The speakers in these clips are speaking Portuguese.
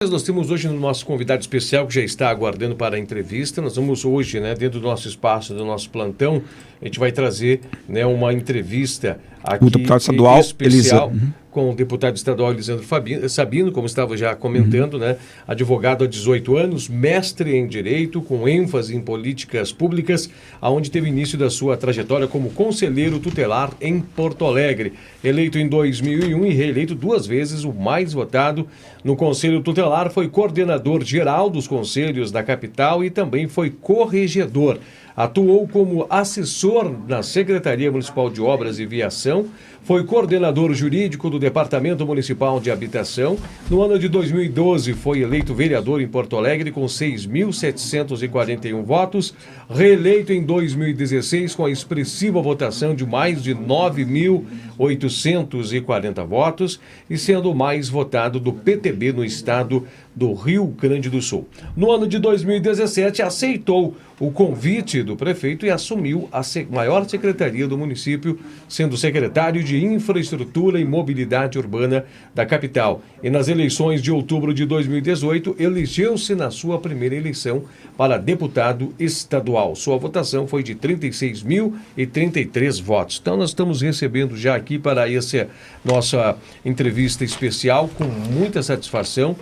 Nós temos hoje no nosso convidado especial que já está aguardando para a entrevista. Nós vamos hoje, dentro do nosso espaço, do nosso plantão, a gente vai trazer uma entrevista aqui o deputado estadual especial com o deputado estadual Elisandro Sabino, como estava já comentando, advogado há 18 anos, mestre em Direito, com ênfase em políticas públicas, aonde teve início da sua trajetória como conselheiro tutelar em Porto Alegre. Eleito em 2001 e reeleito 2 vezes, o mais votado no Conselho Tutelar, foi coordenador geral dos conselhos da capital e também foi corregedor. Atuou como assessor na Secretaria Municipal de Obras e Viação, foi coordenador jurídico do Departamento Municipal de Habitação. No ano de 2012, foi eleito vereador em Porto Alegre com 6.741 votos, reeleito em 2016 com a expressiva votação de mais de 9.840 votos e sendo o mais votado do PTB no estado do Rio Grande do Sul. No ano de 2017, aceitou o convite do prefeito e assumiu a maior secretaria do município, sendo secretário de Infraestrutura e Mobilidade Urbana da capital. E nas eleições de outubro de 2018, elegeu-se na sua primeira eleição para deputado estadual. Sua votação foi de 36.033 votos. Então, nós estamos recebendo já aqui para essa nossa entrevista especial com muita satisfação.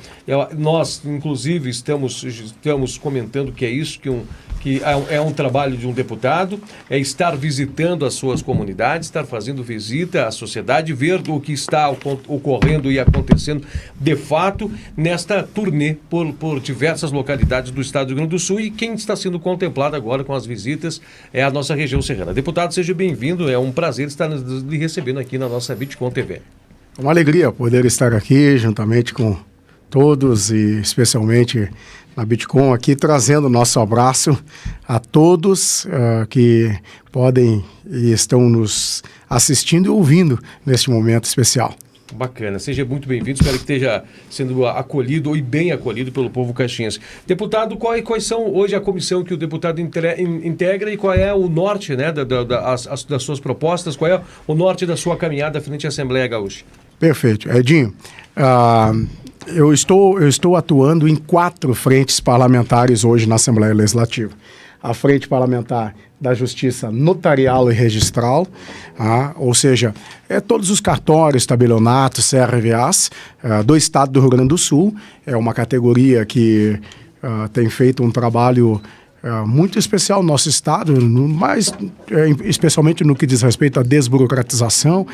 Nós, inclusive, estamos comentando que é isso que é um trabalho de um deputado, é estar visitando as suas comunidades, estar fazendo visita à sociedade, ver o que está ocorrendo e acontecendo de fato nesta turnê por diversas localidades do estado do Rio Grande do Sul, e quem está sendo contemplado agora com as visitas é a nossa região serrana. Deputado, seja bem-vindo, é um prazer estar lhe recebendo aqui na nossa Bitcom TV. Uma alegria poder estar aqui juntamente com todos e especialmente na Bitcom aqui, trazendo nosso abraço a todos que podem e estão nos assistindo e ouvindo neste momento especial. Bacana, seja muito bem-vindo, espero que esteja sendo acolhido e bem acolhido pelo povo caxiense. Deputado, quais são hoje a comissão que o deputado integra e qual é o norte das suas propostas, qual é o norte da sua caminhada frente à Assembleia Gaúcha? Perfeito. Edinho, eu estou atuando em 4 frentes parlamentares hoje na Assembleia Legislativa. A Frente Parlamentar da Justiça Notarial e Registral, ou seja, todos os cartórios, tabelionatos, CRVAs do Estado do Rio Grande do Sul. É uma categoria que tem feito um trabalho muito especial no nosso estado, especialmente no que diz respeito à desburocratização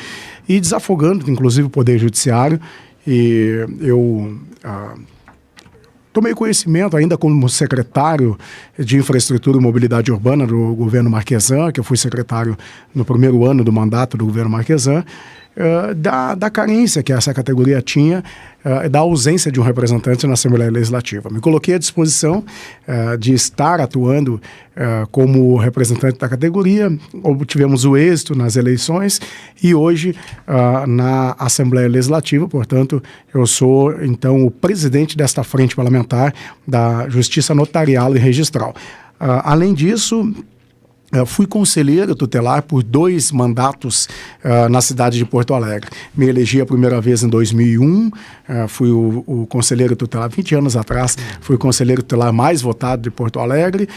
e desafogando, inclusive, o Poder Judiciário. E eu tomei conhecimento ainda como secretário de Infraestrutura e Mobilidade Urbana do governo Marquesan, que eu fui secretário no primeiro ano do mandato do governo Marquesan, da carência que essa categoria tinha, da ausência de um representante na Assembleia Legislativa. Me coloquei à disposição de estar atuando como representante da categoria, obtivemos o êxito nas eleições e hoje na Assembleia Legislativa, portanto, eu sou então o presidente desta frente parlamentar da Justiça Notarial e Registral. Além disso, fui conselheiro tutelar por 2 mandatos na cidade de Porto Alegre. Me elegi a primeira vez em 2001, fui o conselheiro tutelar 20 anos atrás, fui o conselheiro tutelar mais votado de Porto Alegre.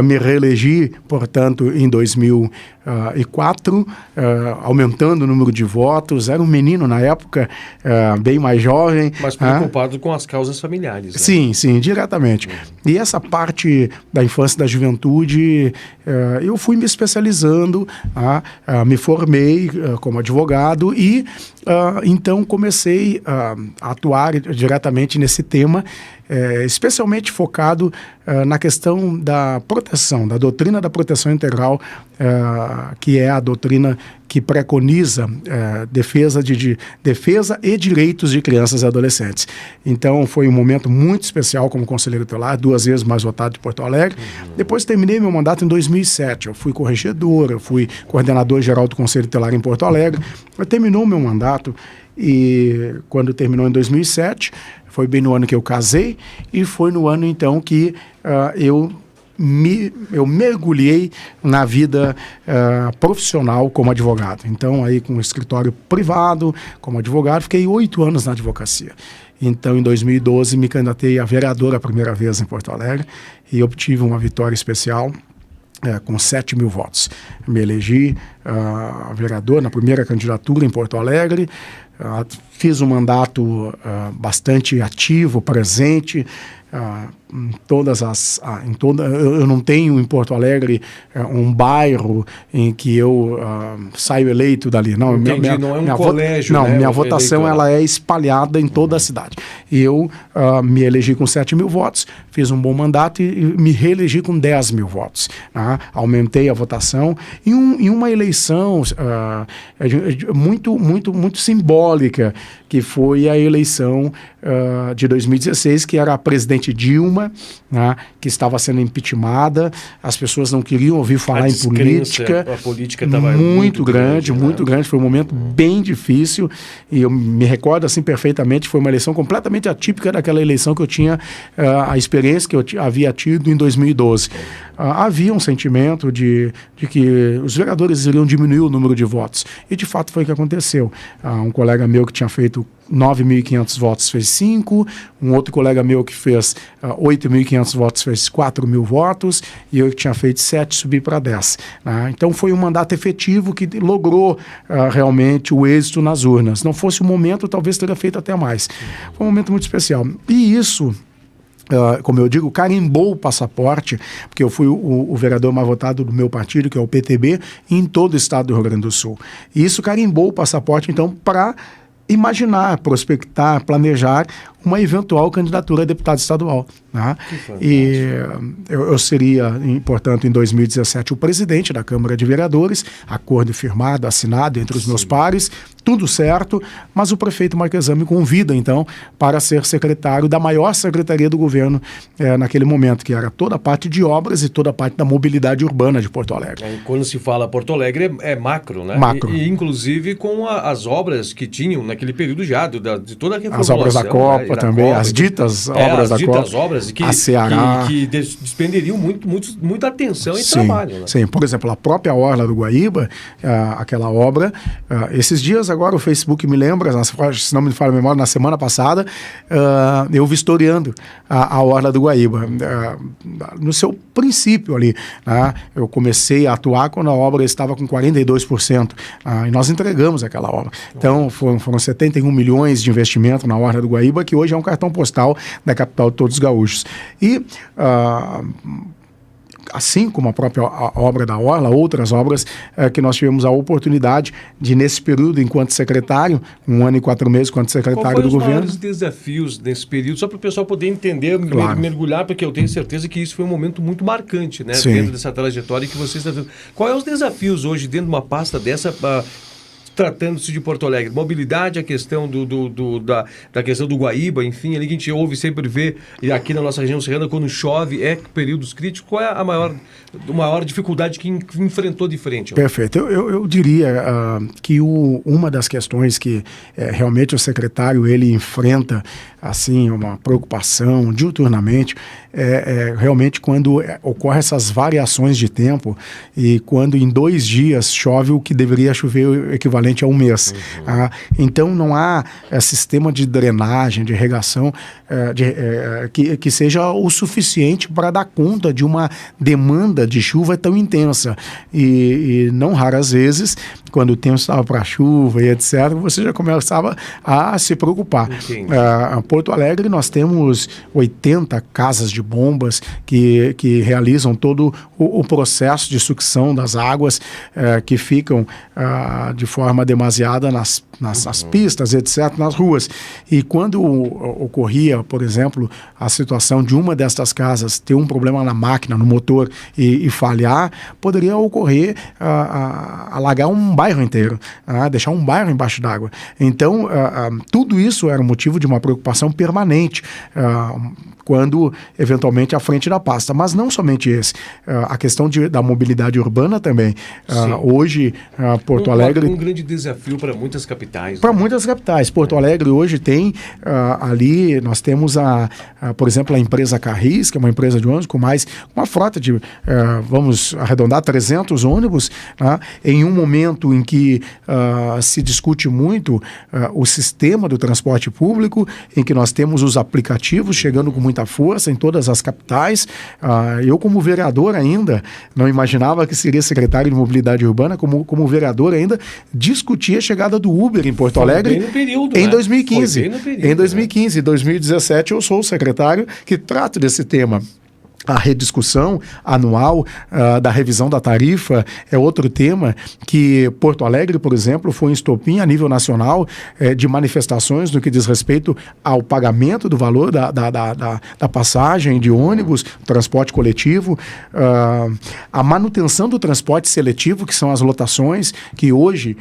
Me reelegi, portanto, em 2004, aumentando o número de votos. Era um menino na época, bem mais jovem. Mas preocupado com as causas familiares. Né? Sim, diretamente. E essa parte da infância e da juventude, eu fui me especializando, me formei como advogado e então comecei a atuar diretamente nesse tema, especialmente focado na questão da proteção, da doutrina da proteção integral, que é a doutrina que preconiza defesa e direitos de crianças e adolescentes. Então, foi um momento muito especial como conselheiro tutelar, 2 vezes mais votado de Porto Alegre. Depois terminei meu mandato em 2007. Eu fui corregedor, eu fui coordenador geral do Conselho Tutelar em Porto Alegre. Terminou meu mandato e, quando terminou em 2007, foi bem no ano que eu casei e foi no ano, então, que eu mergulhei na vida profissional como advogado. Então, aí com um escritório privado, como advogado, fiquei 8 anos na advocacia. Então, em 2012, me candidatei a vereador a primeira vez em Porto Alegre e obtive uma vitória especial com 7 mil votos. Me elegi vereador na primeira candidatura em Porto Alegre, fiz um mandato bastante ativo, presente, em todas as... eu não tenho em Porto Alegre um bairro em que eu saio eleito dali. Não, entendi, não é um colégio, não, né, minha votação ela é espalhada em toda a cidade. E eu me elegi com 7 mil votos, fiz um bom mandato e me reelegi com 10 mil votos. Aumentei a votação em uma eleição muito simbólica, que foi a eleição de 2016, que era a presidente Dilma, que estava sendo impeachmentada, as pessoas não queriam ouvir falar em política. A política estava muito grande, foi um momento bem difícil, e eu me recordo assim perfeitamente, foi uma eleição completamente atípica daquela eleição que eu tinha, a experiência que eu havia tido em 2012. Havia um sentimento de que os vereadores iriam diminuir o número de votos, e de fato foi o que aconteceu. Um colega meu que tinha feito 9.500 votos fez 5, um outro colega meu que fez 8.500 votos fez 4.000 votos, e eu que tinha feito 7 subi para 10. Então foi um mandato efetivo que logrou realmente o êxito nas urnas. Não fosse o momento, talvez teria feito até mais. Foi um momento muito especial. E isso... como eu digo, carimbou o passaporte, porque eu fui o vereador mais votado do meu partido, que é o PTB, em todo o estado do Rio Grande do Sul. E isso carimbou o passaporte, então, para imaginar, prospectar, planejar uma eventual candidatura a deputado estadual. E eu seria, portanto, em 2017, o presidente da Câmara de Vereadores, acordo firmado, assinado entre os meus pares, tudo certo, mas o prefeito Marquesan me convida, então, para ser secretário da maior secretaria do governo naquele momento, que era toda a parte de obras e toda a parte da mobilidade urbana de Porto Alegre. Quando se fala Porto Alegre, é macro, né? Macro. E inclusive com as obras que tinham naquele período já, de toda a reformulação. As obras da Copa também, as ditas obras da Copa. As ditas obras a Ceará. que despenderiam muita atenção e trabalho. Né? Sim, por exemplo, a própria Orla do Guaíba, aquela obra, esses dias agora o Facebook me lembra, se não me falha a memória, na semana passada, eu vistoriando a Orla do Guaíba. No seu princípio ali, eu comecei a atuar quando a obra estava com 42%, e nós entregamos aquela obra. Então, foram 71 milhões de investimento na Orla do Guaíba, que hoje é um cartão postal da capital de todos os gaúchos. E assim como a própria obra da Orla, outras obras que nós tivemos a oportunidade de, nesse período, enquanto secretário, 1 ano e 4 meses, enquanto secretário do governo... Qual foram os maiores desafios nesse período? Só para o pessoal poder entender, claro, mergulhar, porque eu tenho certeza que isso foi um momento muito marcante, né? Dentro dessa trajetória que vocês estão tendo. Quais são os desafios hoje dentro de uma pasta dessa... tratando-se de Porto Alegre, mobilidade, a questão da questão do Guaíba, enfim, ali que a gente ouve sempre vê, e aqui na nossa região serrana, quando chove, períodos críticos. Qual é a maior dificuldade que enfrentou de frente? Perfeito. Eu diria que uma das questões que realmente o secretário ele enfrenta, assim, uma preocupação diuturnamente, realmente quando ocorrem essas variações de tempo e quando em 2 dias chove o que deveria chover o equivalente a 1 mês. Então não há sistema de drenagem, de irrigação que seja o suficiente para dar conta de uma demanda de chuva tão intensa. E não raras vezes, quando o tempo estava para chuva e etc., você já começava a se preocupar. Porto Alegre, nós temos 80 casas de bombas que realizam todo o processo de sucção das águas que ficam de forma demasiada nas pistas, etc., nas ruas. E quando ocorria, por exemplo, a situação de uma destas casas ter um problema na máquina, no motor e falhar, poderia ocorrer alagar um bairro inteiro, deixar um bairro embaixo d'água. Então, tudo isso era motivo de uma preocupação permanente quando, eventualmente, à frente da pasta. Mas não somente esse. A questão da mobilidade urbana também. Hoje, Porto Alegre... Um grande desafio para muitas capitais. Para muitas capitais. Porto Alegre hoje tem ali, nós temos por exemplo, a empresa Carris, que é uma empresa de ônibus com uma frota de, vamos arredondar, 300 ônibus, né, em um momento em que se discute muito o sistema do transporte público, em que nós temos os aplicativos chegando com muita força em todas as capitais. Eu, como vereador ainda, não imaginava que seria secretário de Mobilidade Urbana, como vereador ainda, discutia a chegada do Uber em Porto Alegre em 2015. Em 2015, 2017 eu sou o secretário que trata desse tema. A rediscussão anual da revisão da tarifa é outro tema que Porto Alegre, por exemplo, foi um estopim a nível nacional de manifestações no que diz respeito ao pagamento do valor da passagem de ônibus, transporte coletivo, a manutenção do transporte seletivo, que são as lotações que hoje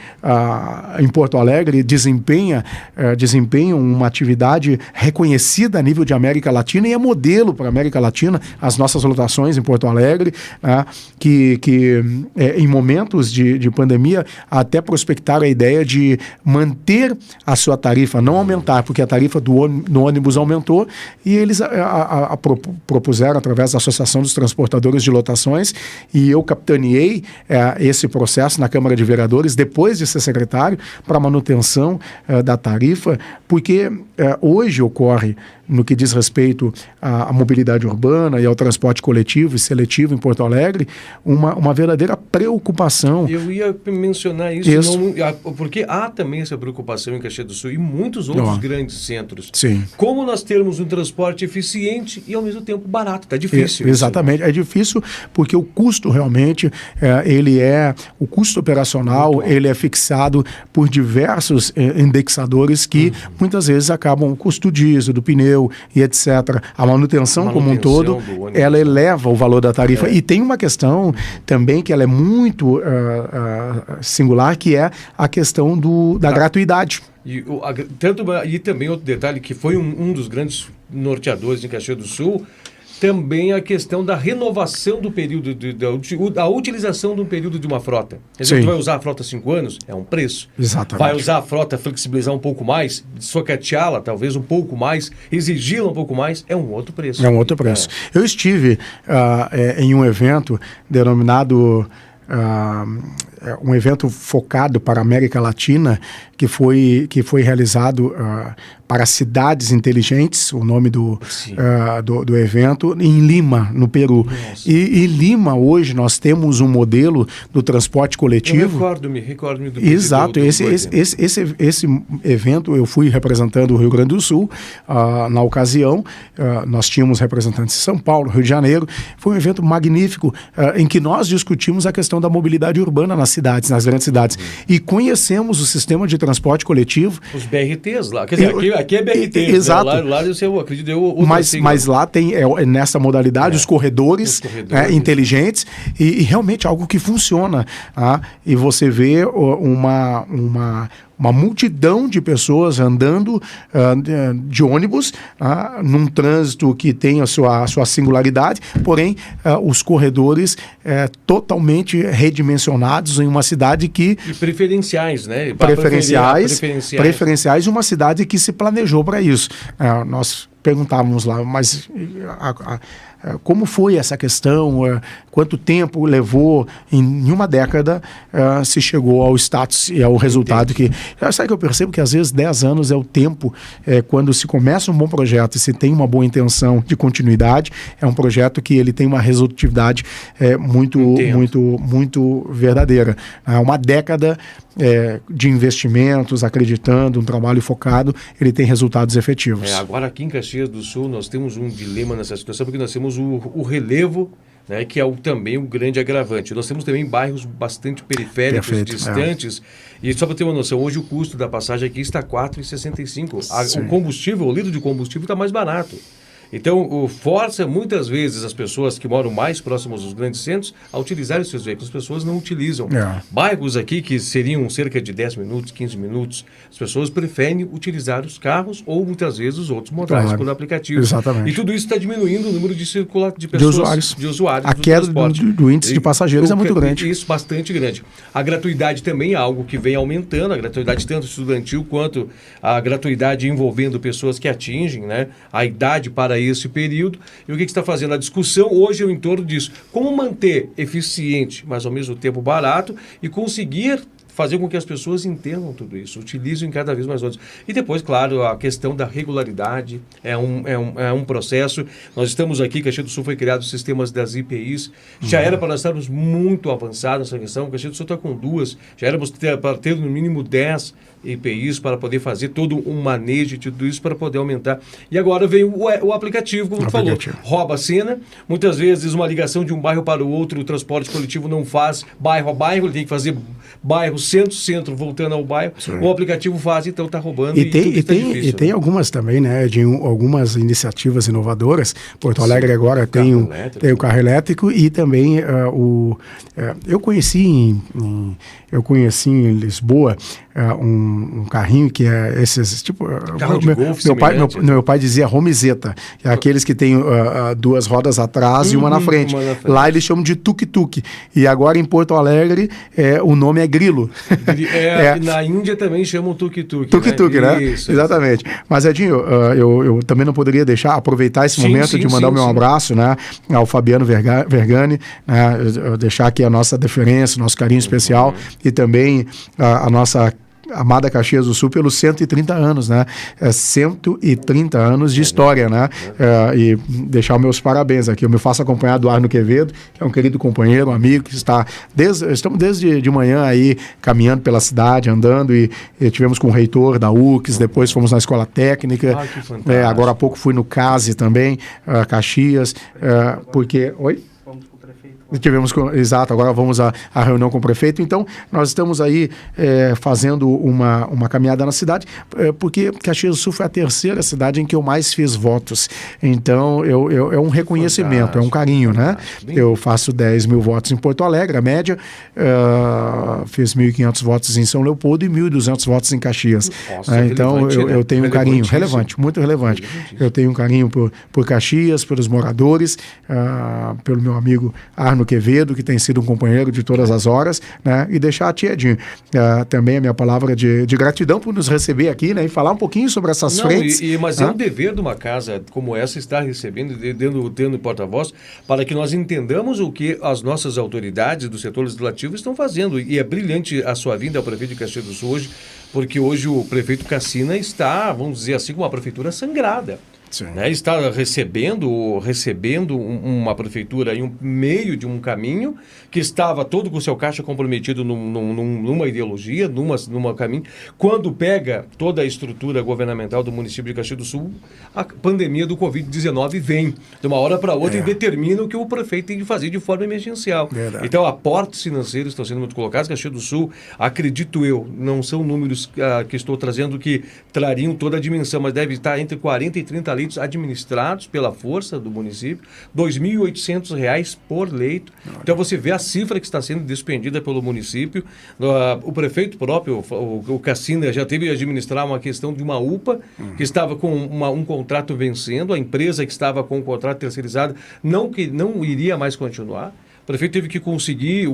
em Porto Alegre desempenham uma atividade reconhecida a nível de América Latina e é modelo para a América Latina, as nossas lotações em Porto Alegre, que em momentos de pandemia até prospectaram a ideia de manter a sua tarifa, não aumentar, porque a tarifa no ônibus aumentou, e eles propuseram através da Associação dos Transportadores de Lotações, e eu capitaneei esse processo na Câmara de Vereadores, depois de ser secretário, para manutenção da tarifa, porque hoje ocorre, no que diz respeito à mobilidade urbana e ao transporte coletivo e seletivo em Porto Alegre, uma verdadeira preocupação. Eu ia mencionar isso. Porque há também essa preocupação em Caxias do Sul e muitos outros grandes centros. Sim. Como nós termos um transporte eficiente e ao mesmo tempo barato. Está difícil. Exatamente. Isso, né? É difícil porque o custo realmente, o custo operacional, ele é fixado por diversos indexadores que muitas vezes acabam o custo diesel, do pneu e etc. A manutenção como um todo, ela eleva o valor da tarifa. E tem uma questão também que ela é muito singular, que é a questão da gratuidade. E também outro detalhe, que foi um dos grandes norteadores em Caxias do Sul, também a questão da renovação do período, da utilização de um período de uma frota. Quer dizer, tu vai usar a frota 5 anos, é um preço. Exatamente. Vai usar a frota, flexibilizar um pouco mais, socateá-la talvez um pouco mais, exigi-la um pouco mais, é um outro preço. É um outro preço. Eu estive em um evento denominado... um evento focado para a América Latina, que foi realizado para cidades inteligentes, o nome do evento, em Lima, no Peru. E em Lima, hoje, nós temos um modelo do transporte coletivo. Me recordo-me do Exato. Esse evento, eu fui representando o Rio Grande do Sul, na ocasião, nós tínhamos representantes de São Paulo, Rio de Janeiro. Foi um evento magnífico, em que nós discutimos a questão da mobilidade urbana nas grandes cidades. E conhecemos o sistema de transporte coletivo. Os BRTs lá. Quer dizer, aqui é BRT. Exato. Né? Lá eu acredito. Mas lá tem, nessa modalidade, os corredores inteligentes e realmente algo que funciona. E você vê uma multidão de pessoas andando de ônibus num trânsito que tem a sua singularidade, porém os corredores totalmente redimensionados em uma cidade que... E preferenciais, né? Preferenciais, uma cidade que se planejou para isso. Nós perguntávamos lá, mas como foi essa questão? Quanto tempo levou? Em uma década se chegou ao status e ao resultado que... Sabe que eu percebo que às vezes 10 anos é o tempo quando se começa um bom projeto e se tem uma boa intenção de continuidade, é um projeto que ele tem uma resolutividade muito verdadeira. Uma década de investimentos, acreditando, um trabalho focado, ele tem resultados efetivos. Agora aqui em Caxias do Sul nós temos um dilema nessa situação, porque nós temos o relevo, né, que é também um grande agravante. Nós temos também bairros bastante periféricos, distantes, e só para ter uma noção, hoje o custo da passagem aqui está R$ 4,65. O combustível, o litro de combustível está mais barato. Então, força muitas vezes as pessoas que moram mais próximas dos grandes centros a utilizarem os seus veículos. As pessoas não utilizam. Bairros aqui que seriam cerca de 10 minutos, 15 minutos, as pessoas preferem utilizar os carros ou muitas vezes os outros modais por aplicativo. Exatamente. E tudo isso está diminuindo o número de pessoas, de usuários a queda do índice de passageiros é muito grande. Isso, bastante grande. A gratuidade também é algo que vem aumentando, a gratuidade tanto estudantil quanto a gratuidade envolvendo pessoas que atingem, né, a idade para esse período. E o que está fazendo? A discussão hoje é em torno disso. Como manter eficiente, mas ao mesmo tempo barato e conseguir fazer com que as pessoas entendam tudo isso, utilizem cada vez mais outros. E depois, claro, a questão da regularidade é um processo. Nós estamos aqui, Caxias do Sul foi criado os sistemas das IPIs, já era para nós estarmos muito avançados nessa questão. Caxias do Sul está com 2, já éramos para ter no mínimo 10 IPIs para poder fazer todo um manejo de tudo isso para poder aumentar. E agora vem o aplicativo, como tu falou, rouba a cena. Muitas vezes uma ligação de um bairro para o outro, o transporte coletivo não faz bairro a bairro, ele tem que fazer bairro, centro, voltando ao bairro. Sim. O aplicativo faz, então está roubando. Tem algumas também, né, de algumas iniciativas inovadoras. Porto Alegre agora tem o carro elétrico e também eu conheci em Lisboa um carrinho que é esses tipo meu pai dizia romizeta, que é aqueles que tem 2 rodas atrás e uma na frente. Lá eles chamam de tuk-tuk. E agora em Porto Alegre o nome é grilo. Na Índia também chamam tuk-tuk. Tuk-tuk, né? Isso, exatamente. Mas Edinho, eu também não poderia aproveitar esse momento de mandar o meu abraço, né, ao Fabiano Vergani, né, deixar aqui a nossa deferência, nosso carinho especial e também a nossa amada Caxias do Sul pelos 130 anos, né? 130 anos de história, né? E deixar os meus parabéns aqui. Eu me faço acompanhar do Arno Quevedo, que é um querido companheiro, um amigo, que estamos desde de manhã aí caminhando pela cidade, andando e tivemos com o reitor da UX, depois fomos na escola técnica. Que fantástico. Agora há pouco fui no CASE também, Caxias, porque... Oi? Exato, agora vamos à reunião com o prefeito. Então, nós estamos aí fazendo uma caminhada na cidade, porque Caxias do Sul foi a 3ª cidade em que eu mais fiz votos. Então, é um reconhecimento, é um carinho, né? Eu faço 10 mil votos em Porto Alegre, a média, fiz 1.500 votos em São Leopoldo e 1.200 votos em Caxias. Então, eu tenho um carinho relevante, muito relevante. Eu tenho um carinho por Caxias, pelos moradores, pelo meu amigo Arno Quevedo, que tem sido um companheiro de todas as horas, né? E deixar a tia Edinho também a minha palavra de gratidão por nos receber aqui, né? E falar um pouquinho sobre essas frentes. Mas é um dever de uma casa como essa estar recebendo, tendo porta-voz, para que nós entendamos o que as nossas autoridades do setor legislativo estão fazendo. E é brilhante a sua vinda ao prefeito de Caxias do Sul hoje, porque hoje o prefeito Cassina está, vamos dizer assim, com uma prefeitura sangrada. Né, está recebendo uma prefeitura em meio de um caminho que estava todo com o seu caixa comprometido numa ideologia, numa caminho. Quando pega toda a estrutura governamental do município de Caxias do Sul, a pandemia do Covid-19 vem de uma hora para outra e determina o que o prefeito tem que fazer de forma emergencial. Verdade. Então, aportes financeiros estão sendo muito colocados. Caxias do Sul, acredito eu, não são números que estou trazendo que trariam toda a dimensão, mas deve estar entre 40 e 30 leitos administrados pela força do município, R$ 2.800 por leito. Então você vê a cifra que está sendo despendida pelo município. O prefeito próprio, o Cassina, já teve que administrar uma questão de uma UPA que estava com um contrato vencendo, a empresa que estava com o contrato terceirizado não iria mais continuar. O prefeito teve que conseguir,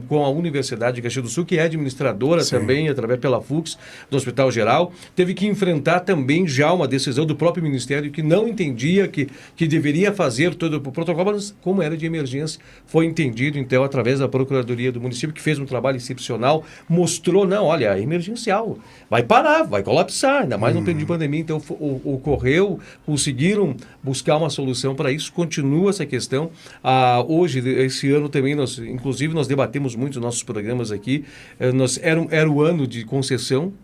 com a Universidade de Caxias do Sul, que é administradora também, através pela FUX, do Hospital Geral, teve que enfrentar também já uma decisão do próprio Ministério que não entendia que deveria fazer todo o protocolo, mas como era de emergência, foi entendido, então, através da Procuradoria do município, que fez um trabalho excepcional, mostrou, não, olha, é emergencial, vai parar, vai colapsar, ainda mais no período de pandemia, então ocorreu, conseguiram buscar uma solução para isso, continua essa questão. Hoje, esse ano também, inclusive nós debatemos muito nos nossos programas aqui, era o ano de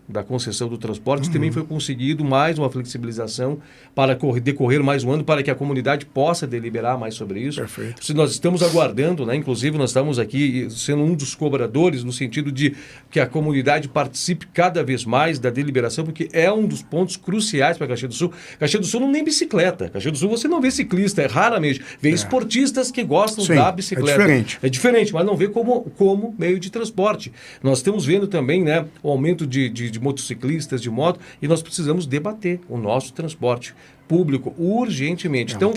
da concessão do transporte, também foi conseguido mais uma flexibilização para decorrer mais um ano, para que a comunidade possa deliberar mais sobre isso. Perfeito. Se nós estamos aguardando, né, inclusive nós estamos aqui sendo um dos cobradores, no sentido de que a comunidade participe cada vez mais da deliberação, porque é um dos pontos cruciais para Caxias do Sul. Caxias do Sul não tem bicicleta. Caxias do Sul você não vê ciclista, raramente. Vê esportistas que gostam da bicicleta. É diferente. É diferente, mas não vê como meio de transporte. Nós estamos vendo também, né, o aumento de motociclistas, de moto, e nós precisamos debater o nosso transporte público urgentemente. Então,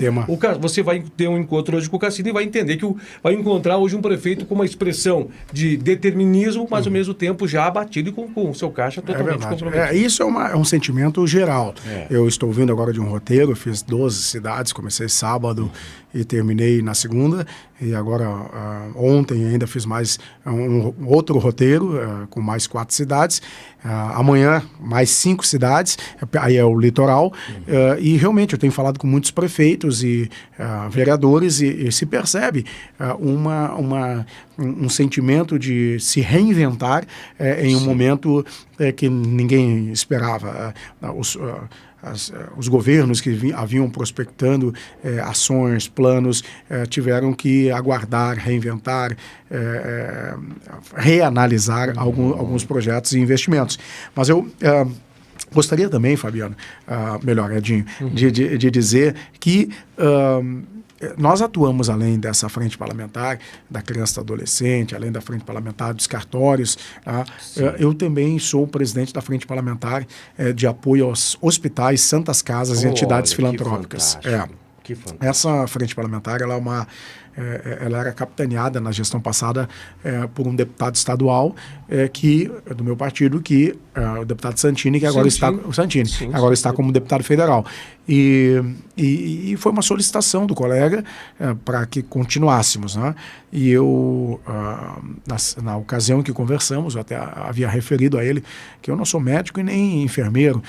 você vai ter um encontro hoje com o Cassino e vai entender que vai encontrar hoje um prefeito com uma expressão de determinismo, mas ao mesmo tempo já abatido e com o seu caixa totalmente comprometido. Isso é um sentimento geral. Eu estou vindo agora de um roteiro, fiz 12 cidades, comecei sábado e terminei na segunda, e agora ontem ainda fiz mais um outro roteiro com mais 4 cidades, amanhã mais 5 cidades, aí é o litoral, e realmente eu tenho falado com muitos prefeitos e vereadores e se percebe um sentimento de se reinventar em um momento que ninguém esperava. Os governos que haviam prospectando ações, planos, tiveram que aguardar, reinventar, reanalisar alguns projetos e investimentos. Mas eu gostaria também, Fabiano, melhor, Edinho, de dizer que nós atuamos além dessa frente parlamentar, da criança e do adolescente, além da frente parlamentar dos cartórios. Eu também sou o presidente da frente parlamentar de apoio aos hospitais, santas casas e entidades filantrópicas. Que fantástico. Essa frente parlamentar ela era capitaneada na gestão passada por um deputado estadual do meu partido, o deputado Santini, que agora está como deputado federal. E foi uma solicitação do colega para que continuássemos, né? E eu, na ocasião em que conversamos, eu até havia referido a ele que eu não sou médico e nem enfermeiro,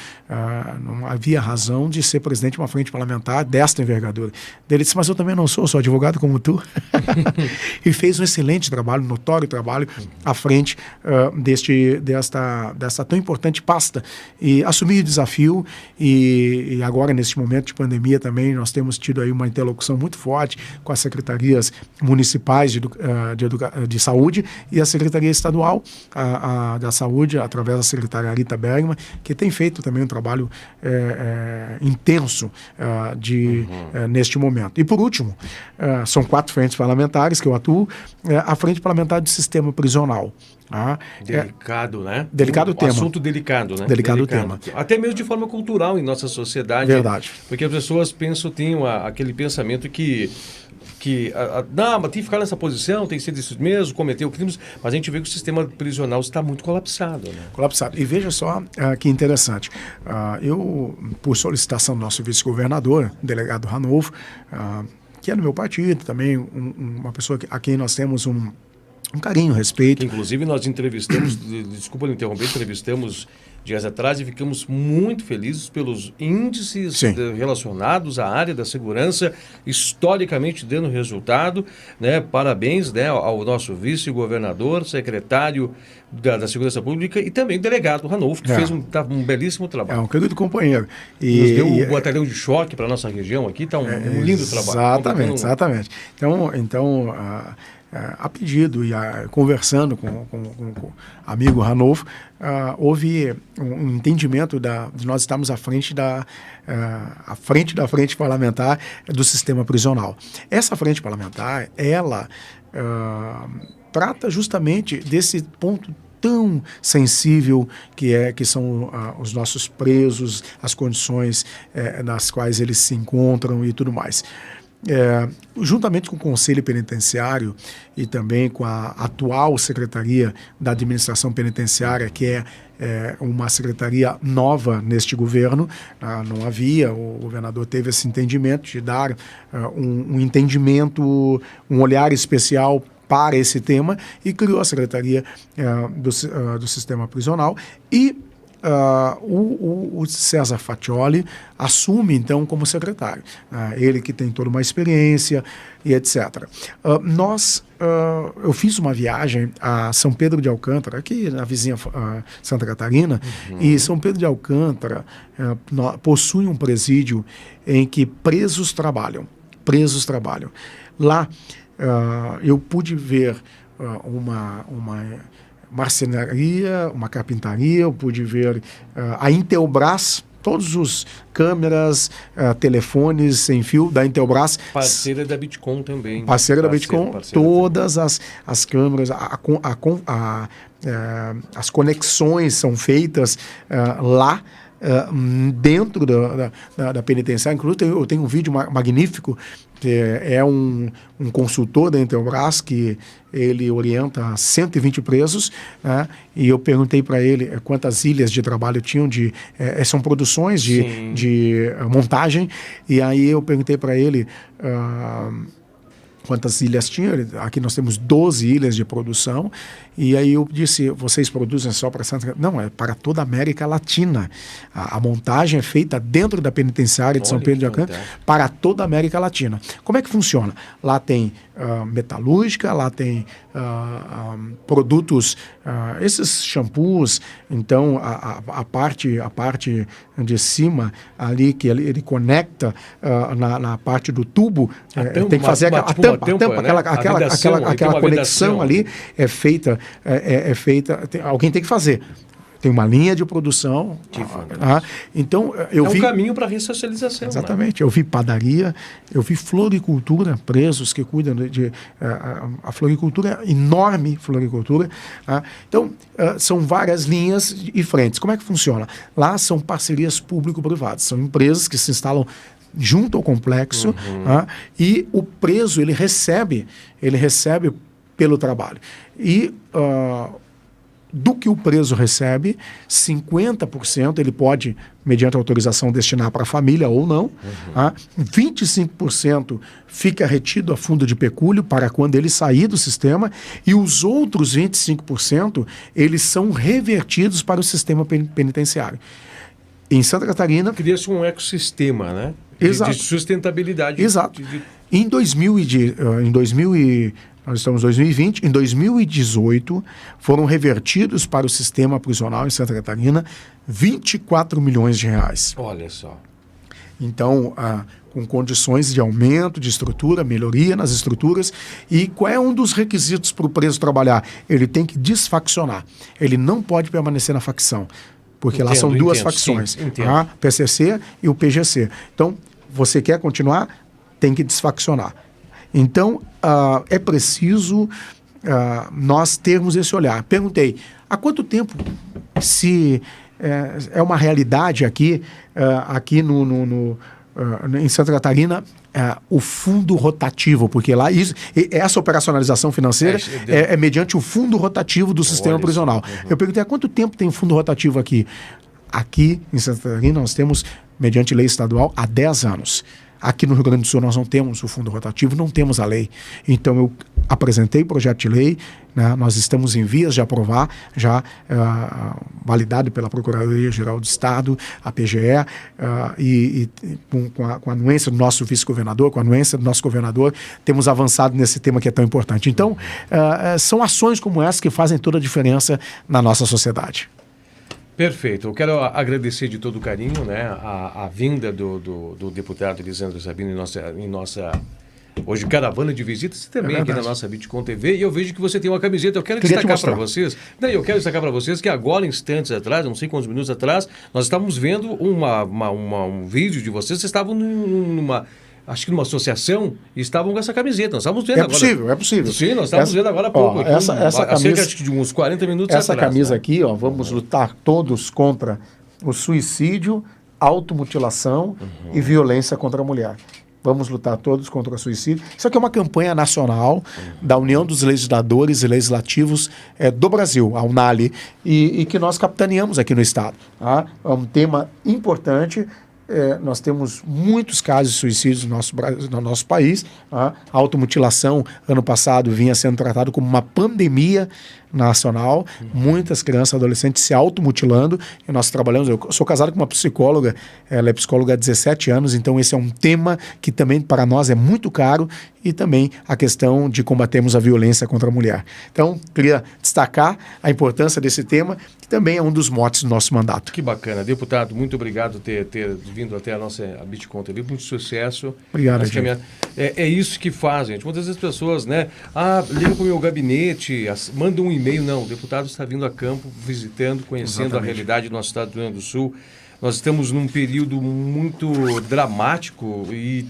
não havia razão de ser presidente de uma frente parlamentar desta envergadura. Ele disse, mas eu também não sou advogado como tu. E fez um excelente trabalho, notório trabalho, à frente desta tão importante pasta. E assumi o desafio e agora, neste momento de pandemia também, nós temos tido aí uma interlocução muito forte com as secretarias municipais de saúde e a Secretaria Estadual da Saúde, através da secretária Arita Bergman, que tem feito também um trabalho intenso neste momento. E por último, são 4 frentes parlamentares que eu atuo, a frente parlamentar do sistema prisional. Delicado, né? Delicado tema. Assunto delicado, né? Delicado tema. Até mesmo de forma cultural em nossa sociedade. Verdade. Porque as pessoas têm aquele pensamento que mas tem que ficar nessa posição, tem que ser desses mesmos, cometer crimes, mas a gente vê que o sistema prisional está muito colapsado. Né? Colapsado. E veja só que interessante. Eu, por solicitação do nosso vice-governador, delegado Ranolfo, que é do meu partido, também uma pessoa a quem nós temos um carinho, respeito. Inclusive nós entrevistamos, desculpa me interromper, entrevistamos dias atrás e ficamos muito felizes pelos índices relacionados à área da segurança, historicamente dando resultado, né? Parabéns, né, ao nosso vice-governador, secretário da Segurança Pública e também o delegado Ranolfo, que fez um belíssimo trabalho. Um querido companheiro. Nos deu um batalhão de choque para a nossa região aqui, está um lindo trabalho. Exatamente. Então a pedido e conversando com o amigo Ranolfo, houve um entendimento de nós estarmos à frente da frente parlamentar do sistema prisional. Essa frente parlamentar, ela trata justamente desse ponto tão sensível que são os nossos presos, as condições nas quais eles se encontram e tudo mais. Juntamente com o Conselho Penitenciário e também com a atual Secretaria da Administração Penitenciária, que é uma secretaria nova neste governo, não havia, o governador teve esse entendimento de dar um entendimento, um olhar especial para esse tema e criou a Secretaria do Sistema Prisional e o César Fatioli assume, então, como secretário. Ele que tem toda uma experiência e etc. Eu fiz uma viagem a São Pedro de Alcântara, aqui na vizinha Santa Catarina, e São Pedro de Alcântara possui um presídio em que presos trabalham. Lá, eu pude ver uma marcenaria, uma carpintaria, eu pude ver a Intelbras, todos os câmeras, telefones sem fio da Intelbras. Parceira da Bitcom também. Parceira da Bitcom, todas as câmeras, as conexões são feitas lá, dentro da penitenciária. Inclusive, eu tenho um vídeo magnífico, que é um consultor da Intelbras, que ele orienta 120 presos, né? E eu perguntei para ele quantas ilhas de trabalho tinham, são produções de montagem, e aí eu perguntei para ele quantas ilhas tinha. Aqui nós temos 12 ilhas de produção, e aí eu disse, vocês produzem só para Santa Catarina? Não, é para toda a América Latina. A montagem é feita dentro da penitenciária de São Pedro de Alcântara para toda a América Latina. Como é que funciona? Lá tem metalúrgica, lá tem produtos, esses shampoos, então a parte de cima ali, que ele conecta na parte do tubo, tem que fazer a tampa, né? aquela conexão ali é feita, alguém tem que fazer. Tem uma linha de produção. Então, eu vi... É um caminho para a ressocialização. Exatamente. Né? Eu vi padaria, eu vi floricultura, presos que cuidam a floricultura, enorme floricultura. Então, são várias linhas e frentes. Como é que funciona? Lá são parcerias público-privadas. São empresas que se instalam junto ao complexo, e o preso ele recebe pelo trabalho. E do que o preso recebe, 50% ele pode, mediante autorização, destinar para a família ou não. 25% fica retido a fundo de pecúlio para quando ele sair do sistema, e os outros 25% eles são revertidos para o sistema penitenciário. Em Santa Catarina... Cria-se um ecossistema, né? Exato. De sustentabilidade. Exato. Nós estamos em 2020, em 2018 foram revertidos para o sistema prisional em Santa Catarina 24 milhões de reais. Olha só. Então, com condições de aumento de estrutura, melhoria nas estruturas. E qual é um dos requisitos para o preso trabalhar? Ele tem que desfaccionar. Ele não pode permanecer na facção, porque lá são duas facções, a PCC e o PGC. Então, você quer continuar, tem que desfaccionar. Então, é preciso nós termos esse olhar. Perguntei, há quanto tempo, se é uma realidade aqui em Santa Catarina, o fundo rotativo, porque lá essa operacionalização financeira é mediante o fundo rotativo do sistema prisional. Eu perguntei, há quanto tempo tem fundo rotativo aqui? Aqui em Santa Catarina nós temos, mediante lei estadual, há 10 anos. Aqui no Rio Grande do Sul nós não temos o fundo rotativo, não temos a lei. Então eu apresentei o projeto de lei, né? Nós estamos em vias de aprovar, já validado pela Procuradoria-Geral do Estado, a PGE, com a anuência do nosso vice-governador, com a anuência do nosso governador, temos avançado nesse tema que é tão importante. Então, são ações como essa que fazem toda a diferença na nossa sociedade. Perfeito. Eu quero agradecer de todo o carinho, né, a vinda do deputado Elisandro Sabino em nossa hoje caravana de visitas, e também aqui na nossa Bitcom TV, e eu vejo que você tem uma camiseta. Eu quero destacar para vocês, que agora, instantes atrás, não sei quantos minutos atrás, nós estávamos vendo um vídeo de vocês estavam acho que numa associação, e estavam com essa camiseta. Nós estávamos vendo agora. É possível. Sim, nós estávamos vendo agora há pouco. Essa camisa, cerca de uns 40 minutos essa atrás. Essa camisa aqui, vamos lutar todos contra o suicídio, automutilação e violência contra a mulher. Vamos lutar todos contra o suicídio. Isso aqui é uma campanha nacional da União dos Legisladores e Legislativos do Brasil, a UNALI, e que nós capitaneamos aqui no Estado. Tá? É um tema importante. Nós temos muitos casos de suicídios no nosso país. A automutilação, ano passado, vinha sendo tratado como uma pandemia nacional, muitas crianças e adolescentes se automutilando, e nós trabalhamos, eu sou casado com uma psicóloga, ela é psicóloga há 17 anos, então esse é um tema que também para nós é muito caro, e também a questão de combatermos a violência contra a mulher. Então, queria destacar a importância desse tema, que também é um dos motes do nosso mandato. Que bacana. Deputado, muito obrigado por ter vindo até a nossa Bitcoin TV. Muito sucesso. Obrigado, é isso que faz, gente. Muitas vezes as pessoas, né? liga para o meu gabinete, manda um e-mail. Não, o deputado está vindo a campo, visitando, conhecendo Exatamente. A realidade do nosso estado do Rio Grande do Sul. Nós estamos num período muito dramático e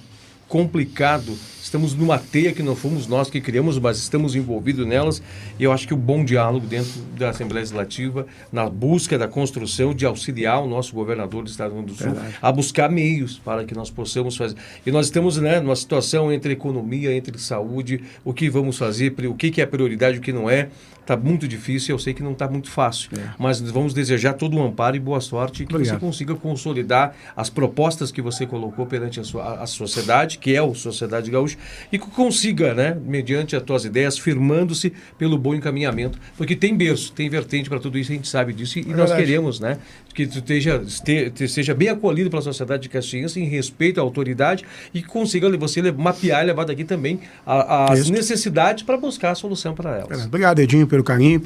complicado. Estamos numa teia que não fomos nós que criamos, mas estamos envolvidos nelas, e eu acho que o bom diálogo dentro da Assembleia Legislativa, na busca da construção de auxiliar o nosso governador do Estado do Rio Grande do Sul a buscar meios para que nós possamos fazer. E nós estamos, né, numa situação entre economia, entre saúde, o que vamos fazer, o que é prioridade, o que não é. Está muito difícil, eu sei que não está muito fácil, mas vamos desejar todo um amparo e boa sorte, que você consiga consolidar as propostas que você colocou perante a sociedade, que é a sociedade gaúcha, e que consiga, né, mediante as tuas ideias, firmando-se pelo bom encaminhamento, porque tem berço, tem vertente para tudo isso, a gente sabe disso, e nós queremos, né, que tu seja bem acolhido pela sociedade de Caxias, em respeito à autoridade, e que consiga você mapear e levar daqui também as necessidades para buscar a solução para elas. Obrigado, Edinho, pelo carinho,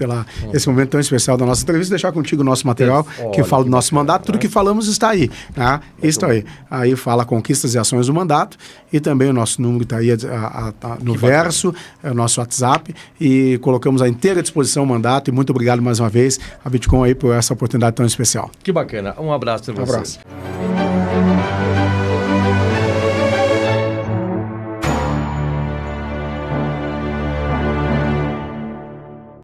esse momento tão especial da nossa entrevista, deixar contigo o nosso material, que fala do nosso mandato, tudo que falamos está aí, tá? Está aí. Aí fala conquistas e ações do mandato, e também o nosso número está aí no verso, é o nosso WhatsApp, e colocamos à inteira disposição o mandato, e muito obrigado mais uma vez a Bitcoin aí por essa oportunidade tão especial. Que bacana. Um abraço para vocês. Um abraço.